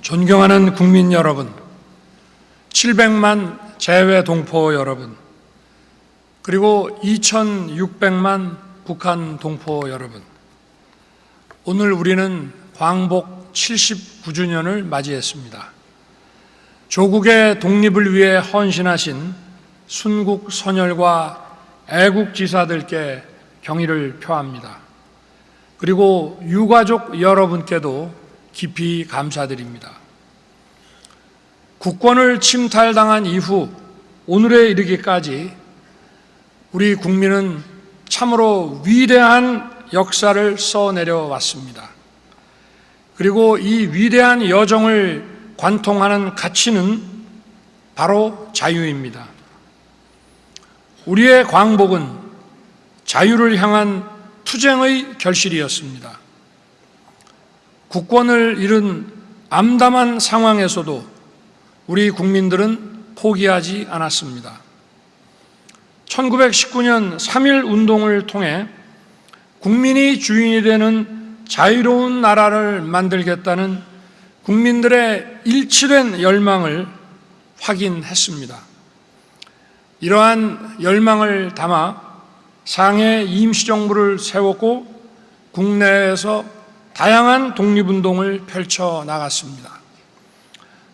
존경하는 국민 여러분, 700만 재외 동포 여러분, 그리고 2600만 북한 동포 여러분, 오늘 우리는 광복 79주년을 맞이했습니다. 조국의 독립을 위해 헌신하신 순국 선열과 애국지사들께 경의를 표합니다. 그리고 유가족 여러분께도 깊이 감사드립니다. 국권을 침탈당한 이후 오늘에 이르기까지 우리 국민은 참으로 위대한 역사를 써내려 왔습니다. 그리고 이 위대한 여정을 관통하는 가치는 바로 자유입니다. 우리의 광복은 자유를 향한 투쟁의 결실이었습니다. 국권을 잃은 암담한 상황에서도 우리 국민들은 포기하지 않았습니다. 1919년 3.1 운동을 통해 국민이 주인이 되는 자유로운 나라를 만들겠다는 국민들의 일치된 열망을 확인했습니다. 이러한 열망을 담아 상해 임시정부를 세웠고 국내에서 다양한 독립운동을 펼쳐 나갔습니다.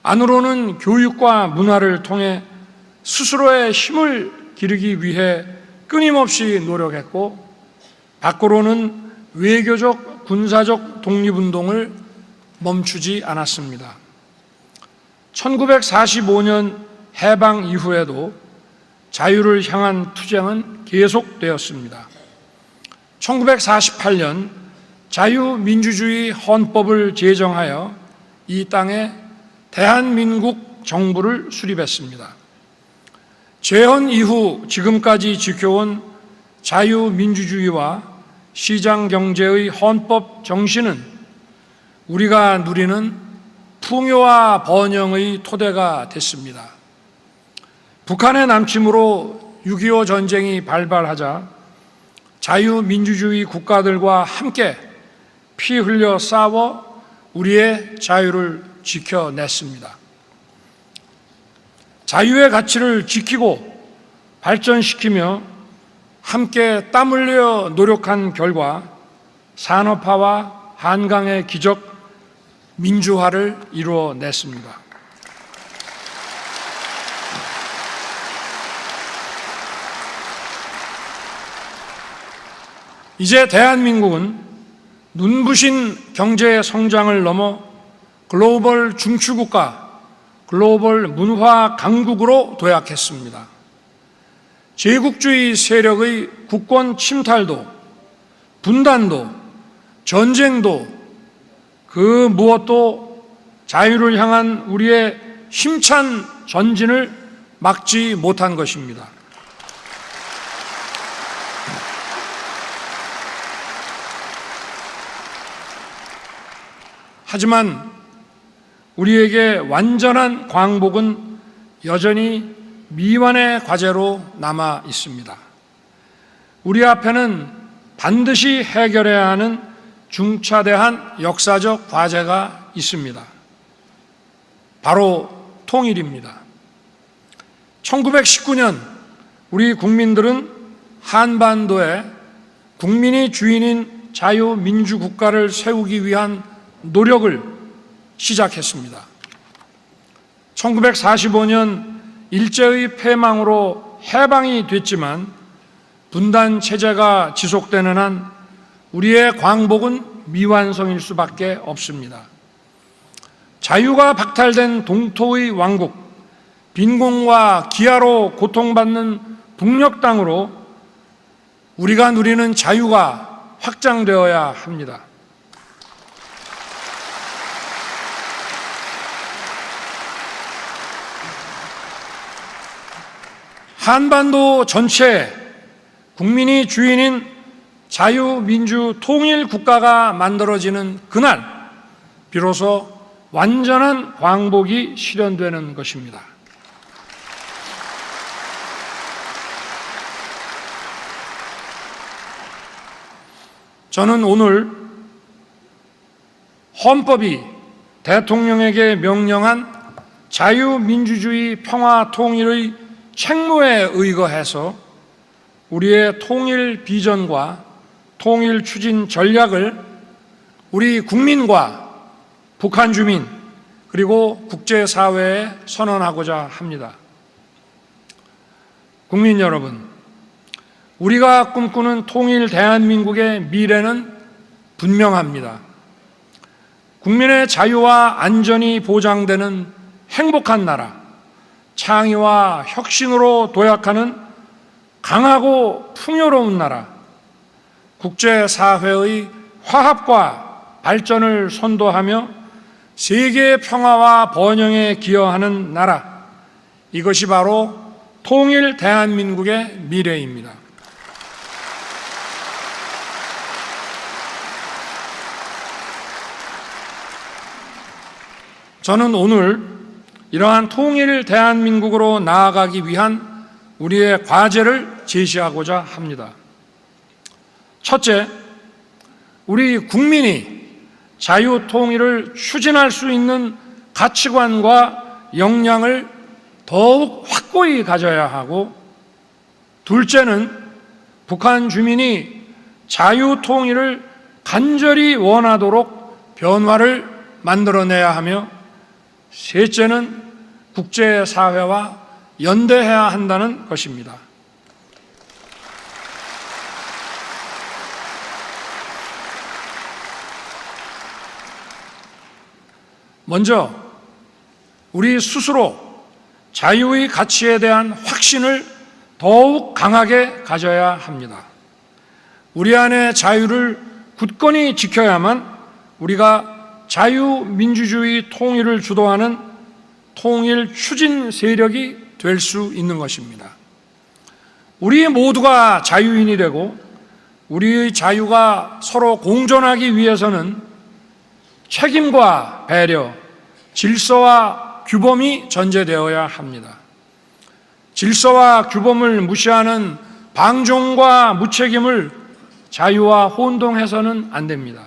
안으로는 교육과 문화를 통해 스스로의 힘을 기르기 위해 끊임없이 노력했고, 밖으로는 외교적, 군사적 독립운동을 멈추지 않았습니다. 1945년 해방 이후에도 자유를 향한 투쟁은 계속되었습니다. 1948년 자유민주주의 헌법을 제정하여 이 땅에 대한민국 정부를 수립했습니다. 재헌 이후 지금까지 지켜온 자유민주주의와 시장경제의 헌법 정신은 우리가 누리는 풍요와 번영의 토대가 됐습니다. 북한의 남침으로 6.25 전쟁이 발발하자 자유민주주의 국가들과 함께 피 흘려 싸워 우리의 자유를 지켜냈습니다. 자유의 가치를 지키고 발전시키며 함께 땀 흘려 노력한 결과 산업화와 한강의 기적 민주화를 이루어냈습니다. 이제 대한민국은 눈부신 경제 성장을 넘어 글로벌 중추국가, 글로벌 문화 강국으로 도약했습니다. 제국주의 세력의 국권 침탈도, 분단도, 전쟁도 그 무엇도 자유를 향한 우리의 힘찬 전진을 막지 못한 것입니다. 하지만 우리에게 완전한 광복은 여전히 미완의 과제로 남아 있습니다. 우리 앞에는 반드시 해결해야 하는 중차대한 역사적 과제가 있습니다. 바로 통일입니다. 1919년 우리 국민들은 한반도에 국민이 주인인 자유민주국가를 세우기 위한 노력을 시작했습니다. 1945년 일제의 패망으로 해방이 됐지만 분단 체제가 지속되는 한 우리의 광복은 미완성일 수밖에 없습니다. 자유가 박탈된 동토의 왕국, 빈곤과 기아로 고통받는 북녘 땅으로 우리가 누리는 자유가 확장되어야 합니다. 한반도 전체에 국민이 주인인 자유민주 통일 국가가 만들어지는 그날 비로소 완전한 광복이 실현되는 것입니다. 저는 오늘 헌법이 대통령에게 명령한 자유민주주의 평화 통일의 책무에 의거해서 우리의 통일 비전과 통일 추진 전략을 우리 국민과 북한 주민 그리고 국제사회에 선언하고자 합니다. 국민 여러분, 우리가 꿈꾸는 통일 대한민국의 미래는 분명합니다. 국민의 자유와 안전이 보장되는 행복한 나라, 창의와 혁신으로 도약하는 강하고 풍요로운 나라, 국제사회의 화합과 발전을 선도하며 세계의 평화와 번영에 기여하는 나라, 이것이 바로 통일 대한민국의 미래입니다. 저는 오늘 이러한 통일 대한민국으로 나아가기 위한 우리의 과제를 제시하고자 합니다. 첫째, 우리 국민이 자유통일을 추진할 수 있는 가치관과 역량을 더욱 확고히 가져야 하고, 둘째는 북한 주민이 자유통일을 간절히 원하도록 변화를 만들어내야 하며, 셋째는 국제사회와 연대해야 한다는 것입니다. 먼저 우리 스스로 자유의 가치에 대한 확신을 더욱 강하게 가져야 합니다. 우리 안의 자유를 굳건히 지켜야만 우리가 자유민주주의 통일을 주도하는 통일 추진 세력이 될 수 있는 것입니다. 우리 모두가 자유인이 되고 우리의 자유가 서로 공존하기 위해서는 책임과 배려, 질서와 규범이 전제되어야 합니다. 질서와 규범을 무시하는 방종과 무책임을 자유와 혼동해서는 안 됩니다.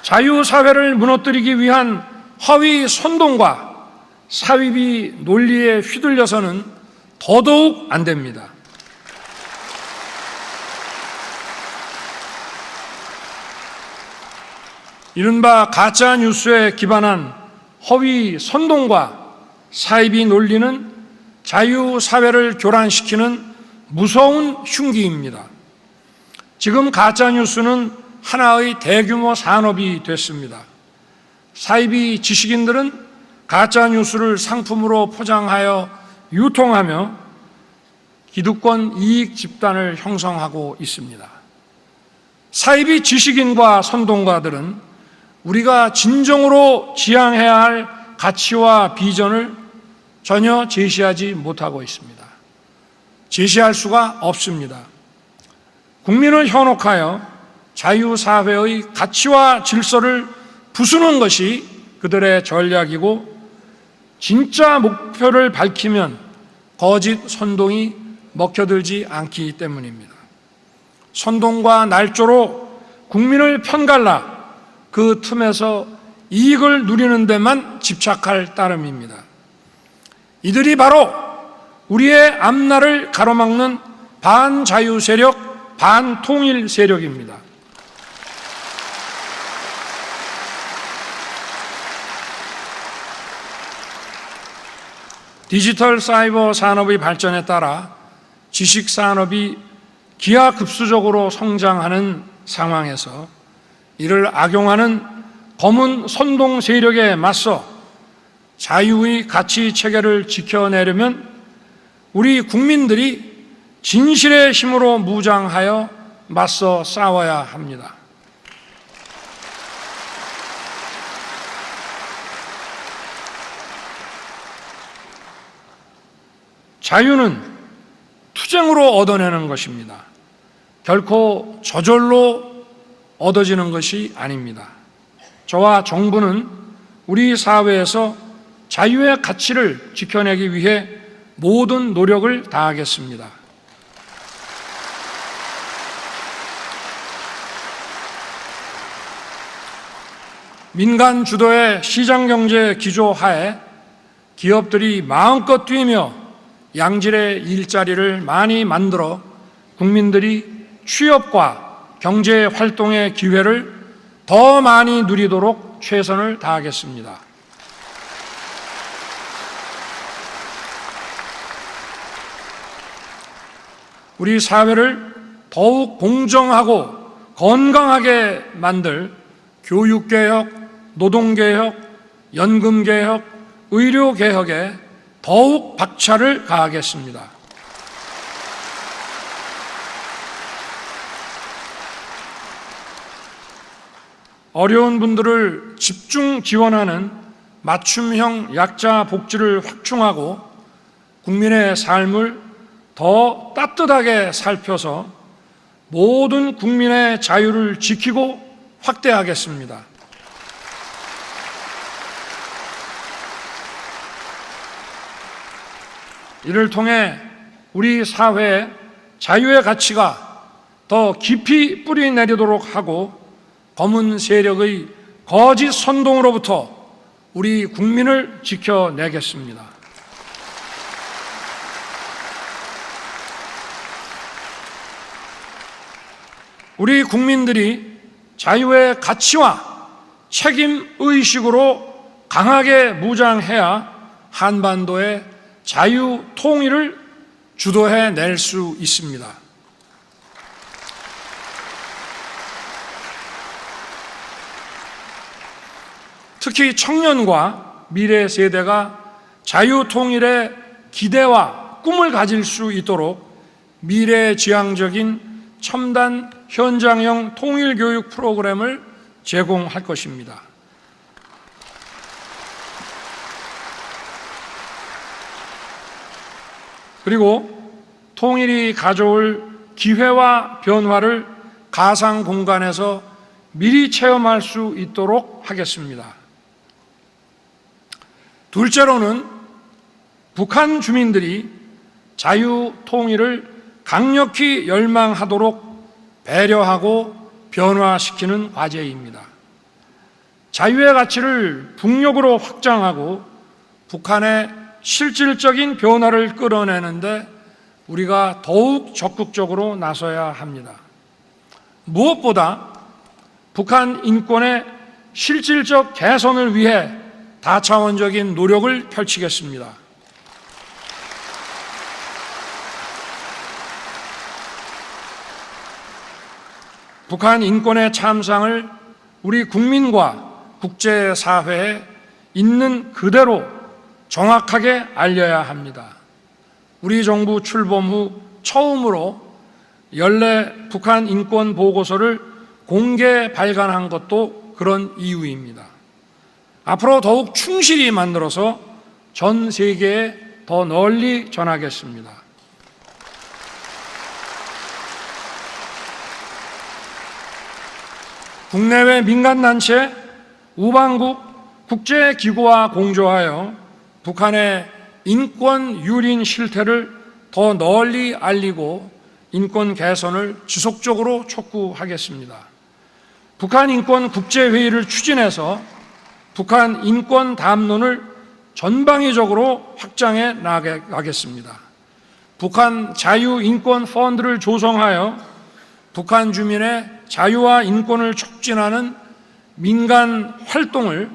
자유사회를 무너뜨리기 위한 허위 선동과 사위비 논리에 휘둘려서는 더더욱 안 됩니다. 이른바 가짜 뉴스에 기반한 허위 선동과 사이비 논리는 자유사회를 교란시키는 무서운 흉기입니다. 지금 가짜 뉴스는 하나의 대규모 산업이 됐습니다. 사이비 지식인들은 가짜 뉴스를 상품으로 포장하여 유통하며 기득권 이익 집단을 형성하고 있습니다. 사이비 지식인과 선동가들은 우리가 진정으로 지향해야 할 가치와 비전을 전혀 제시하지 못하고 있습니다. 제시할 수가 없습니다. 국민을 현혹하여 자유사회의 가치와 질서를 부수는 것이 그들의 전략이고, 진짜 목표를 밝히면 거짓 선동이 먹혀들지 않기 때문입니다. 선동과 날조로 국민을 편갈라 그 틈에서 이익을 누리는 데만 집착할 따름입니다. 이들이 바로 우리의 앞날을 가로막는 반자유 세력, 반통일 세력입니다. 디지털 사이버 산업의 발전에 따라 지식 산업이 기하급수적으로 성장하는 상황에서 이를 악용하는 검은 선동 세력에 맞서 자유의 가치 체계를 지켜내려면 우리 국민들이 진실의 힘으로 무장하여 맞서 싸워야 합니다. 자유는 투쟁으로 얻어내는 것입니다. 결코 저절로 얻어지는 것이 아닙니다. 저와 정부는 우리 사회에서 자유의 가치를 지켜내기 위해 모든 노력을 다하겠습니다. 민간 주도의 시장경제 기조 하에 기업들이 마음껏 뛰며 양질의 일자리를 많이 만들어 국민들이 취업과 경제 활동의 기회를 더 많이 누리도록 최선을 다하겠습니다. 우리 사회를 더욱 공정하고 건강하게 만들 교육개혁, 노동개혁, 연금개혁, 의료개혁에 더욱 박차를 가하겠습니다. 어려운 분들을 집중 지원하는 맞춤형 약자 복지를 확충하고 국민의 삶을 더 따뜻하게 살펴서 모든 국민의 자유를 지키고 확대하겠습니다. 이를 통해 우리 사회에 자유의 가치가 더 깊이 뿌리 내리도록 하고 검은 세력의 거짓 선동으로부터 우리 국민을 지켜내겠습니다. 우리 국민들이 자유의 가치와 책임 의식으로 강하게 무장해야 한반도의 자유 통일을 주도해낼 수 있습니다. 특히 청년과 미래 세대가 자유 통일의 기대와 꿈을 가질 수 있도록 미래지향적인 첨단 현장형 통일교육 프로그램을 제공할 것입니다. 그리고 통일이 가져올 기회와 변화를 가상 공간에서 미리 체험할 수 있도록 하겠습니다. 둘째로는 북한 주민들이 자유 통일을 강력히 열망하도록 배려하고 변화시키는 과제입니다. 자유의 가치를 북녘으로 확장하고 북한의 실질적인 변화를 끌어내는데 우리가 더욱 적극적으로 나서야 합니다. 무엇보다 북한 인권의 실질적 개선을 위해 다차원적인 노력을 펼치겠습니다. 북한 인권의 참상을 우리 국민과 국제사회에 있는 그대로 정확하게 알려야 합니다. 우리 정부 출범 후 처음으로 연례 북한 인권 보고서를 공개 발간한 것도 그런 이유입니다. 앞으로 더욱 충실히 만들어서 전 세계에 더 널리 전하겠습니다. 국내외 민간단체, 우방국, 국제기구와 공조하여 북한의 인권 유린 실태를 더 널리 알리고 인권 개선을 지속적으로 촉구하겠습니다. 북한 인권 국제회의를 추진해서 북한 인권 담론을 전방위적으로 확장해 나가겠습니다. 북한 자유인권 펀드를 조성하여 북한 주민의 자유와 인권을 촉진하는 민간 활동을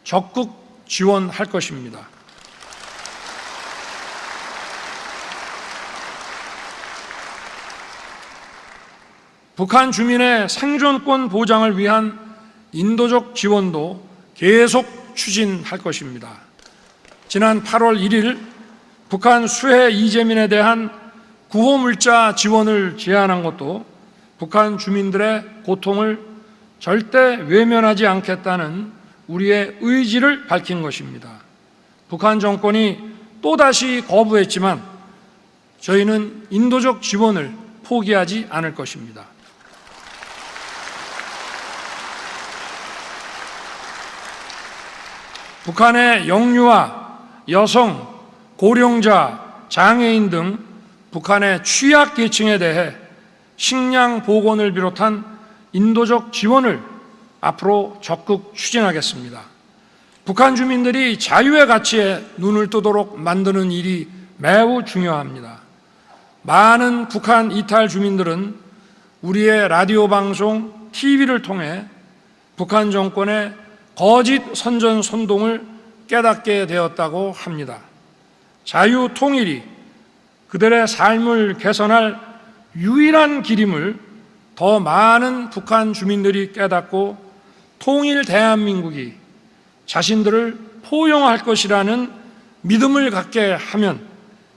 적극 지원할 것입니다. 북한 주민의 생존권 보장을 위한 인도적 지원도 계속 추진할 것입니다. 지난 8월 1일 북한 수해 이재민에 대한 구호물자 지원을 제안한 것도 북한 주민들의 고통을 절대 외면하지 않겠다는 우리의 의지를 밝힌 것입니다. 북한 정권이 또다시 거부했지만 저희는 인도적 지원을 포기하지 않을 것입니다. 북한의 영유아, 여성, 고령자, 장애인 등 북한의 취약계층에 대해 식량 보건을 비롯한 인도적 지원을 앞으로 적극 추진하겠습니다. 북한 주민들이 자유의 가치에 눈을 뜨도록 만드는 일이 매우 중요합니다. 많은 북한 이탈 주민들은 우리의 라디오 방송, TV를 통해 북한 정권의 거짓 선전선동을 깨닫게 되었다고 합니다. 자유 통일이 그들의 삶을 개선할 유일한 길임을 더 많은 북한 주민들이 깨닫고 통일 대한민국이 자신들을 포용할 것이라는 믿음을 갖게 하면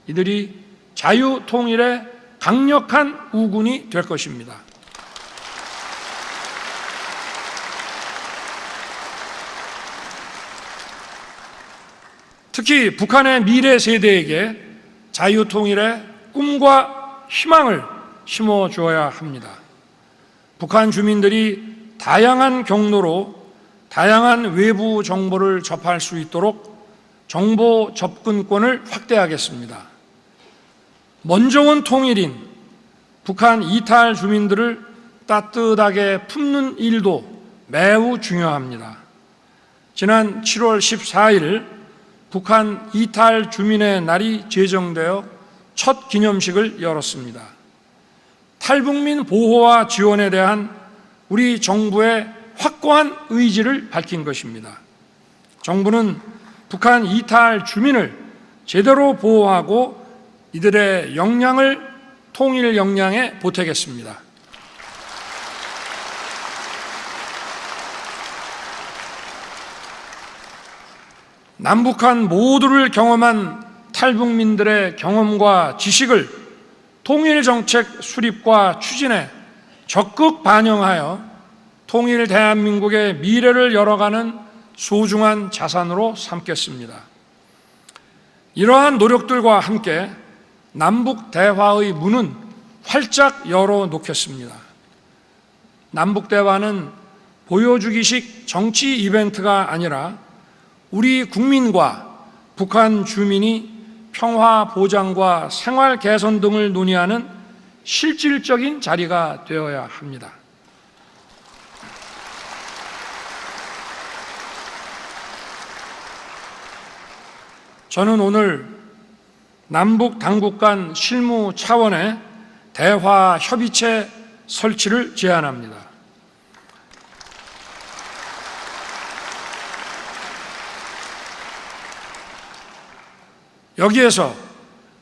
이들이 자유 통일의 강력한 우군이 될 것입니다. 특히 북한의 미래 세대에게 자유 통일의 꿈과 희망을 심어주어야 합니다. 북한 주민들이 다양한 경로로 다양한 외부 정보를 접할 수 있도록 정보 접근권을 확대하겠습니다. 먼저 온 통일인 북한 이탈 주민들을 따뜻하게 품는 일도 매우 중요합니다. 지난 7월 14일 북한 이탈 주민의 날이 제정되어 첫 기념식을 열었습니다. 탈북민 보호와 지원에 대한 우리 정부의 확고한 의지를 밝힌 것입니다. 정부는 북한 이탈 주민을 제대로 보호하고 이들의 역량을 통일 역량에 보태겠습니다. 남북한 모두를 경험한 탈북민들의 경험과 지식을 통일정책 수립과 추진에 적극 반영하여 통일 대한민국의 미래를 열어가는 소중한 자산으로 삼겠습니다. 이러한 노력들과 함께 남북 대화의 문은 활짝 열어놓겠습니다. 남북 대화는 보여주기식 정치 이벤트가 아니라 우리 국민과 북한 주민이 평화 보장과 생활 개선 등을 논의하는 실질적인 자리가 되어야 합니다. 저는 오늘 남북 당국 간 실무 차원의 대화 협의체 설치를 제안합니다. 여기에서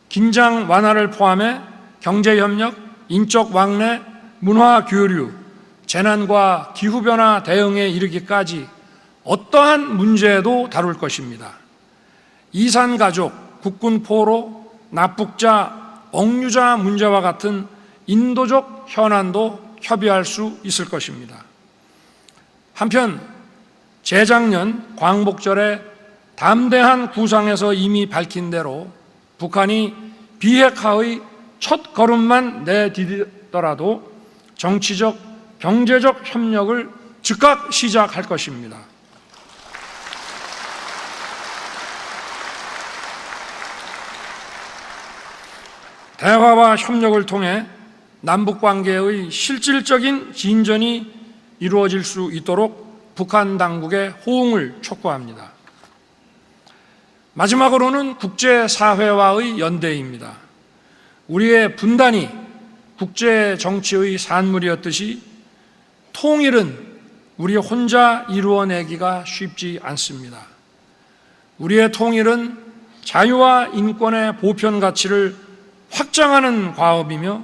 긴장 완화를 포함해 경제협력, 인적 왕래, 문화 교류, 재난과 기후변화 대응에 이르기까지 어떠한 문제도 다룰 것입니다. 이산가족, 국군포로, 납북자, 억류자 문제와 같은 인도적 현안도 협의할 수 있을 것입니다. 한편 재작년 광복절에 담대한 구상에서 이미 밝힌 대로 북한이 비핵화의 첫 걸음만 내디디더라도 정치적, 경제적 협력을 즉각 시작할 것입니다. 대화와 협력을 통해 남북관계의 실질적인 진전이 이루어질 수 있도록 북한 당국의 호응을 촉구합니다. 마지막으로는 국제사회와의 연대입니다. 우리의 분단이 국제정치의 산물이었듯이 통일은 우리 혼자 이루어내기가 쉽지 않습니다. 우리의 통일은 자유와 인권의 보편 가치를 확장하는 과업이며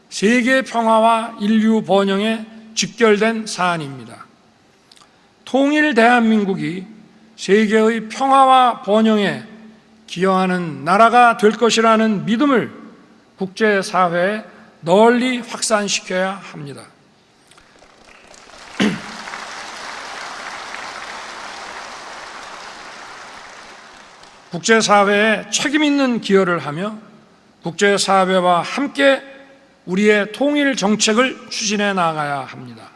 세계 평화와 인류 번영에 직결된 사안입니다. 통일 대한민국이 세계의 평화와 번영에 기여하는 나라가 될 것이라는 믿음을 국제사회에 널리 확산시켜야 합니다. 국제사회에 책임있는 기여를 하며 국제사회와 함께 우리의 통일 정책을 추진해 나가야 합니다.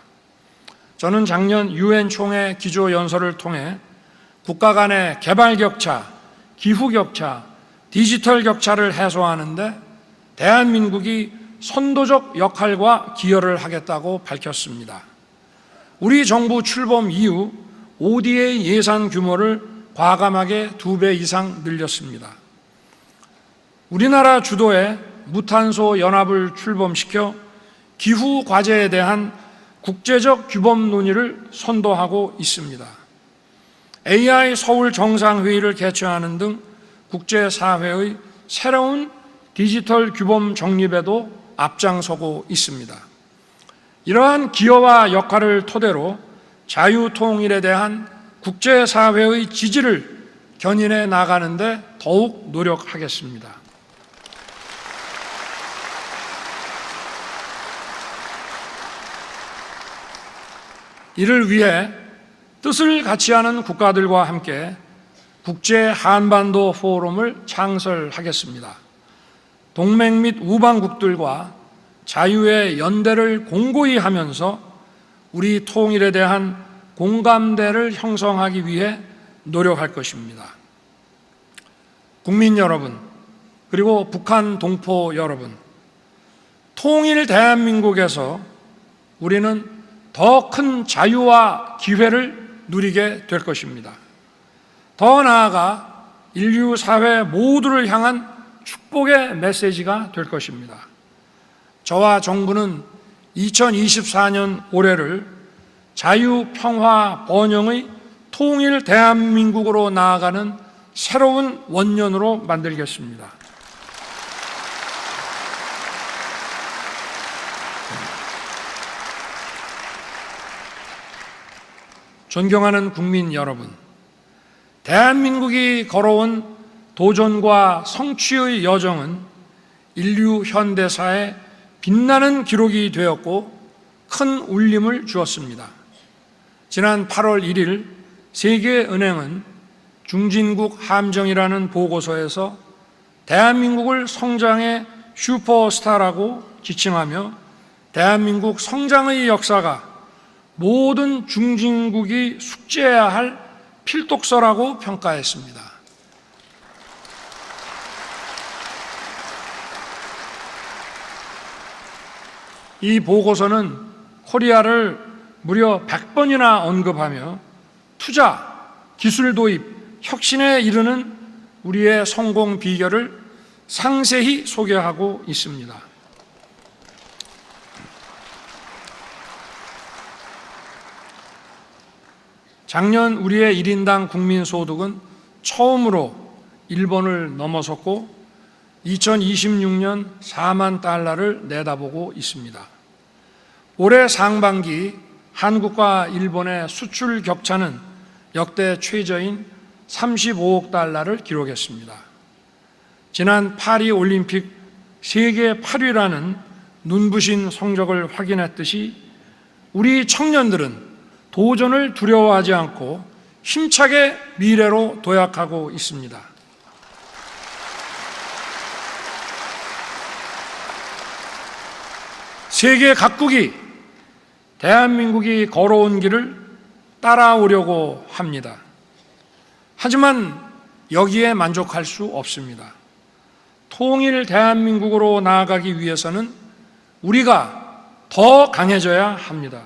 저는 작년 유엔 총회 기조연설을 통해 국가 간의 개발 격차, 기후 격차, 디지털 격차를 해소하는 데 대한민국이 선도적 역할과 기여를 하겠다고 밝혔습니다. 우리 정부 출범 이후 ODA 예산 규모를 과감하게 2배 이상 늘렸습니다. 우리나라 주도의 무탄소 연합을 출범시켜 기후 과제에 대한 국제적 규범 논의를 선도하고 있습니다. AI 서울 정상회의를 개최하는 등 국제사회의 새로운 디지털 규범 정립에도 앞장서고 있습니다. 이러한 기여와 역할을 토대로 자유통일에 대한 국제사회의 지지를 견인해 나가는 데 더욱 노력하겠습니다. 이를 위해 뜻을 같이 하는 국가들과 함께 국제 한반도 포럼을 창설하겠습니다. 동맹 및 우방국들과 자유의 연대를 공고히 하면서 우리 통일에 대한 공감대를 형성하기 위해 노력할 것입니다. 국민 여러분, 그리고 북한 동포 여러분, 통일 대한민국에서 우리는 더 큰 자유와 기회를 누리게 될 것입니다. 더 나아가 인류 사회 모두를 향한 축복의 메시지가 될 것입니다. 저와 정부는 2024년 올해를 자유, 평화, 번영의 통일 대한민국으로 나아가는 새로운 원년으로 만들겠습니다. 존경하는 국민 여러분, 대한민국이 걸어온 도전과 성취의 여정은 인류 현대사에 빛나는 기록이 되었고 큰 울림을 주었습니다. 지난 8월 1일 세계은행은 중진국 함정이라는 보고서에서 대한민국을 성장의 슈퍼스타라고 지칭하며 대한민국 성장의 역사가 모든 중진국이 숙지해야 할 필독서라고 평가했습니다. 이 보고서는 코리아를 무려 100번이나 언급하며 투자, 기술 도입, 혁신에 이르는 우리의 성공 비결을 상세히 소개하고 있습니다. 작년 우리의 1인당 국민소득은 처음으로 1번을 넘어섰고 2026년 4만 달러를 내다보고 있습니다. 올해 상반기 한국과 일본의 수출 격차는 역대 최저인 35억 달러를 기록했습니다. 지난 파리 올림픽 세계 8위라는 눈부신 성적을 확인했듯이 우리 청년들은 도전을 두려워하지 않고 힘차게 미래로 도약하고 있습니다. 세계 각국이 대한민국이 걸어온 길을 따라오려고 합니다. 하지만 여기에 만족할 수 없습니다. 통일 대한민국으로 나아가기 위해서는 우리가 더 강해져야 합니다.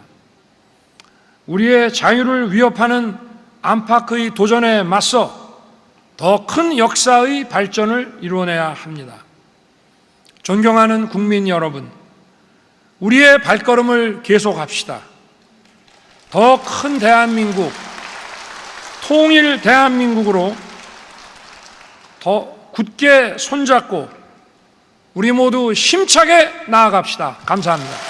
우리의 자유를 위협하는 안팎의 도전에 맞서 더 큰 역사의 발전을 이뤄내야 합니다. 존경하는 국민 여러분, 우리의 발걸음을 계속합시다. 더 큰 대한민국, 통일 대한민국으로 더 굳게 손잡고 우리 모두 힘차게 나아갑시다. 감사합니다.